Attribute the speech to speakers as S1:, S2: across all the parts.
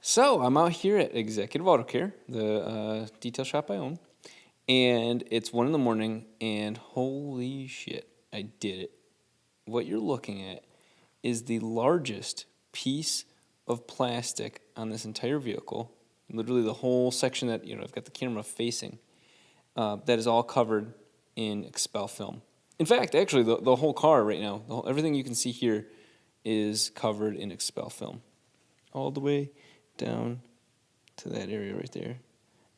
S1: So I'm out here at Executive Auto Care, the detail shop I own, and it's 1 in the morning, and holy shit, I did it. What you're looking at is the largest piece of plastic on this entire vehicle, literally the whole section that, I've got the camera facing, that is all covered in XPEL film. In fact, actually, the whole car right now, everything you can see here is covered in XPEL film. All the way down to that area right there.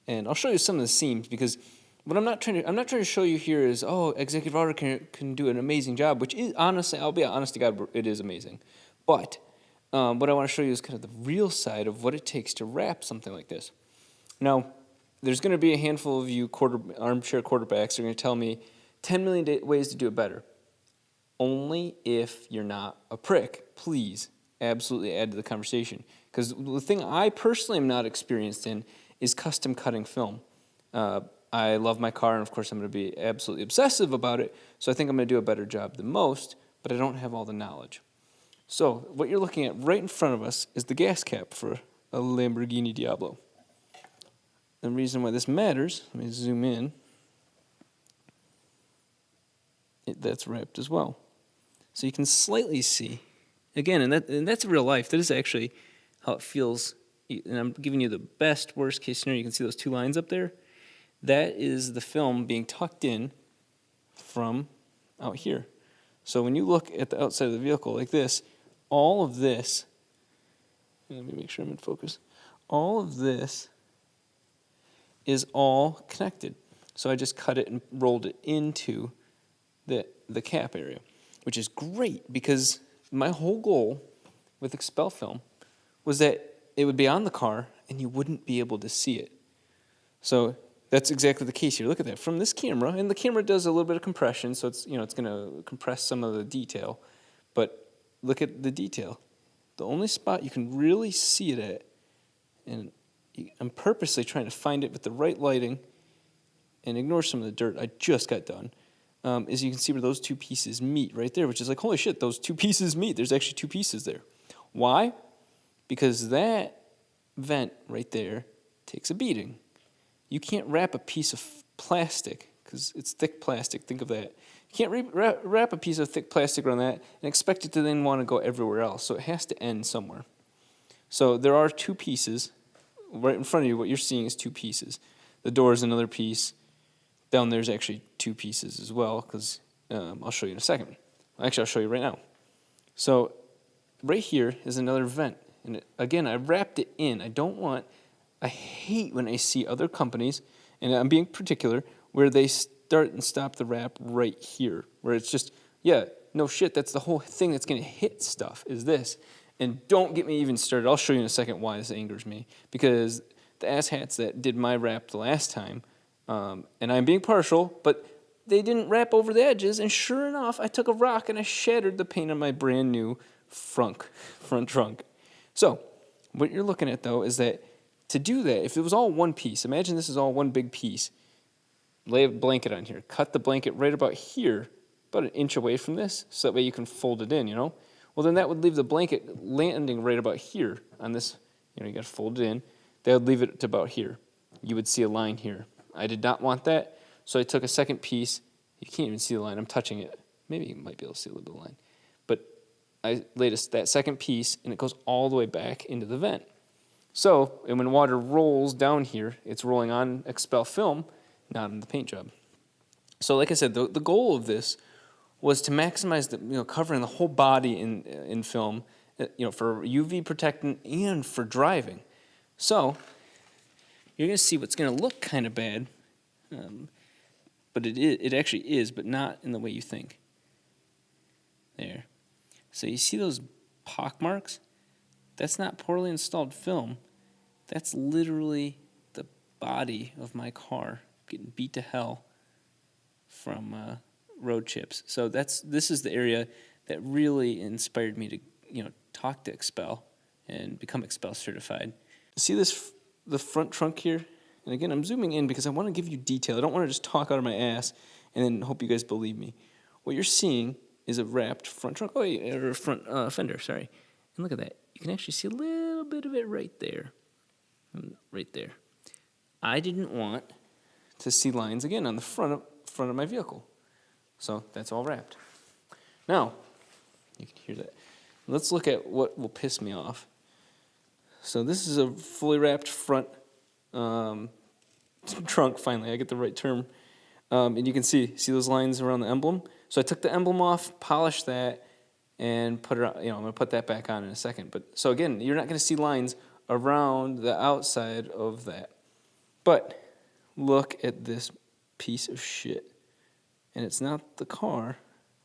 S1: And I'll show you some of the seams, because what I'm not trying to show you here is, Executive Auto can do an amazing job, which is, honestly, I'll be honest to God, it is amazing. But what I want to show you is kind of the real side of what it takes to wrap something like this. Now, there's going to be a handful of you armchair quarterbacks who are going to tell me 10 million ways to do it better. Only if you're not a prick. Please, absolutely add to the conversation. Because the thing I personally am not experienced in is custom cutting film. I love my car, and of course I'm going to be absolutely obsessive about it, so I think I'm going to do a better job than most, but I don't have all the knowledge. So what you're looking at right in front of us is the gas cap for a Lamborghini Diablo. The reason why this matters, let me zoom in, that's wrapped as well. So you can slightly see, again, and that's real life. That is actually how it feels, and I'm giving you the best, worst case scenario. You can see those two lines up there. That is the film being tucked in from out here. So when you look at the outside of the vehicle like this, all of this, let me make sure I'm in focus, all of this is all connected. So I just cut it and rolled it into the cap area, which is great, because my whole goal with XPEL film was that it would be on the car and you wouldn't be able to see it. So that's exactly the case here. Look at that from this camera, and the camera does a little bit of compression, so it's it's going to compress some of the detail. But look at the detail. The only spot you can really see it at, and I'm purposely trying to find it with the right lighting and ignore some of the dirt I just got done, is you can see where those two pieces meet right there, which is like, holy shit, those two pieces meet. There's actually two pieces there. Why? Because that vent right there takes a beating. You can't wrap a piece of plastic, because it's thick plastic, think of that. You can't wrap a piece of thick plastic around that and expect it to then want to go everywhere else, so it has to end somewhere. So there are two pieces. Right in front of you, what you're seeing is two pieces. The door is another piece. Down there's actually two pieces as well, because I'll show you in a second. Actually, I'll show you right now. So right here is another vent. And again, I wrapped it in. I hate when I see other companies, and I'm being particular, where they start and stop the wrap right here, where it's just, no shit, that's the whole thing that's going to hit stuff, is this. And don't get me even started. I'll show you in a second why this angers me, because the asshats that did my wrap the last time, and I'm being partial, but they didn't wrap over the edges, and sure enough, I took a rock and I shattered the paint on my brand new front trunk. So what you're looking at, though, is that to do that, if it was all one piece, imagine this is all one big piece, lay a blanket on here, cut the blanket right about here, about an inch away from this, so that way you can fold it in, Well, then that would leave the blanket landing right about here on this, you got to fold it in. That would leave it to about here. You would see a line here. I did not want that, so I took a second piece. You can't even see the line. I'm touching it. Maybe you might be able to see a little bit of the line. But I laid that second piece, and it goes all the way back into the vent. So, and when water rolls down here, it's rolling on XPEL film, not on the paint job. So like I said, the goal of this was to maximize the, covering the whole body in film, for UV protectant and for driving. So you're going to see what's going to look kind of bad, but it actually is, but not in the way you think. There. So you see those pock marks? That's not poorly installed film. That's literally the body of my car getting beat to hell from road chips. So this is the area that really inspired me to talk to XPEL and become XPEL certified. See the front trunk here? And again, I'm zooming in because I want to give you detail. I don't want to just talk out of my ass and then hope you guys believe me. What you're seeing is a wrapped front trunk, or front fender, sorry. And look at that. You can actually see a little bit of it right there. Right there. I didn't want to see lines again on the front of my vehicle. So that's all wrapped. Now, you can hear that. Let's look at what will piss me off. So this is a fully wrapped front trunk, finally. I get the right term. And you can see those lines around the emblem? So I took the emblem off, polished that, and put it on, I'm going to put that back on in a second. But so again, you're not going to see lines around the outside of that. But look at this piece of shit. And it's not the car.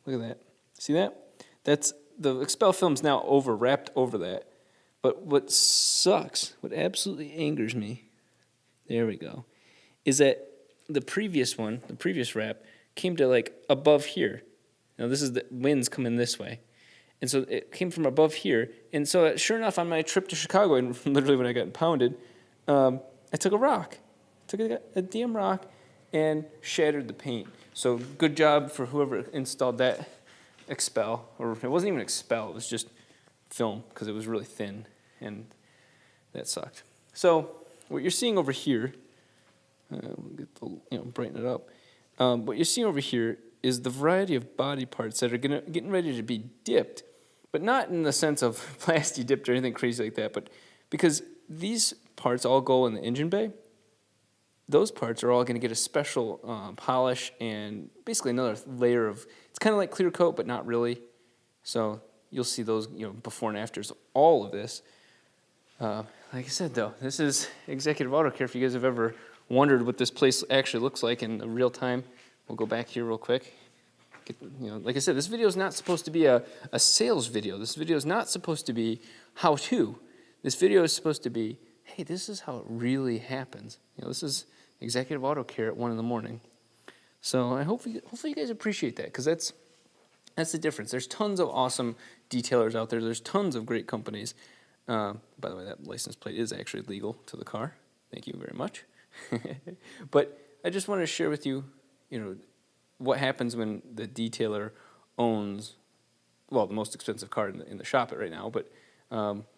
S1: Look at that. See that? That's the XPEL film's now wrapped over that. But what sucks, what absolutely angers me, there we go, is that the previous wrap, came to like above here. Now this is the winds coming this way. And so it came from above here. And so sure enough, on my trip to Chicago, and literally when I got impounded, I took a rock. Took a damn rock and shattered the paint. So good job for whoever installed that XPEL. Or it wasn't even XPEL, it was just film because it was really thin. And that sucked. So what you're seeing over here, we'll get the, brighten it up. What you're seeing over here is the variety of body parts that are getting ready to be dipped, but not in the sense of plasti dipped or anything crazy like that, but because these parts all go in the engine bay, those parts are all going to get a special polish and basically another layer of, it's kind of like clear coat, but not really. So you'll see those, before and afters, all of this. Like I said, though, this is Executive Auto Care. If you guys have ever wondered what this place actually looks like in real time, we'll go back here real quick. Like I said, this video is not supposed to be a sales video. This video is not supposed to be how-to. This video is supposed to be, hey, this is how it really happens. This is Executive Auto Care at 1 in the morning. So I hopefully you guys appreciate that, because that's the difference. There's tons of awesome detailers out there. There's tons of great companies. By the way, that license plate is actually legal to the car. Thank you very much. But I just wanted to share with you, what happens when the detailer owns, well, the most expensive car in the shop right now, but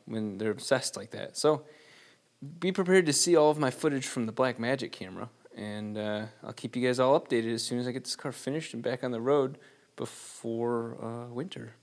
S1: when they're obsessed like that. So be prepared to see all of my footage from the Black Magic camera, and I'll keep you guys all updated as soon as I get this car finished and back on the road before winter.